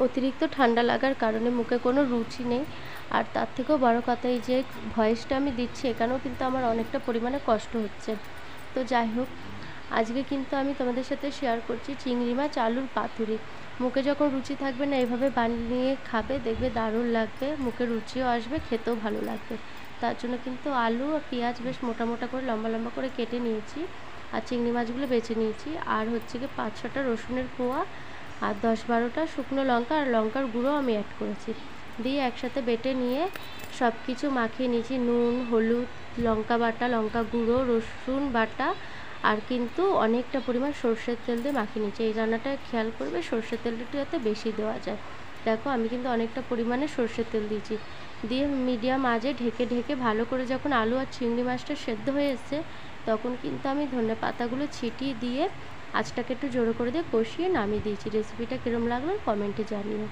অতিরিক্ত ঠান্ডা লাগার কারণে মুখে কোনো রুচি নেই। আর তার থেকেও বড় কথা, এই যে ভয়েসটা আমি দিচ্ছি এখানেও কিন্তু আমার অনেকটা পরিমাণে কষ্ট হচ্ছে। তো যাই হোক, আজকে কিন্তু আমি তোমাদের সাথে শেয়ার করছি চিংড়ি মাছ আলুর পাতুরি। মুখে যখন রুচি থাকবে না, এভাবে বানিয়ে খাবে, দেখবে দারুণ লাগবে, মুখে রুচিও আসবে, খেতেও ভালো লাগবে। তার জন্য কিন্তু আলু আর পেঁয়াজ বেশ মোটা মোটা করে লম্বা লম্বা করে কেটে নিয়েছি, আর চিংড়ি মাছগুলো বেছে নিয়েছি, আর হচ্ছে কি 5-6টা রসুনের কোয়া, আর 10-12টা শুকনো লঙ্কা আর লঙ্কার গুঁড়ো আমি অ্যাড করেছি, দিয়ে একসাথে বেটে নিয়ে সব কিছু মাখিয়ে নিয়েছি। নুন, হলুদ, লঙ্কা বাটা, লঙ্কা গুঁড়ো, রসুন বাটা, আর কিন্তু অনেকটা পরিমাণ সর্ষের তেল দিয়ে মাখিয়ে নিচ্ছি। এই রান্নাটা খেয়াল করবে সর্ষের তেলটা একটু যাতে বেশি দেওয়া যায়। দেখো আমি কিন্তু অনেকটা পরিমাণে সর্ষের তেল দিয়েছি, দিয়ে মিডিয়াম আঁচে ঢেকে ঢেকে ভালো করে যখন আলু আর চিংড়ি মাছটা সেদ্ধ হয়ে এসছে, তখন কিন্তু আমি ধনে পাতাগুলো ছিটিয়ে দিয়ে আঁচটাকে একটু জোরে করে দিয়ে কষিয়ে নামিয়ে দিয়েছি। রেসিপিটা কীরকম লাগলো কমেন্টে জানিও।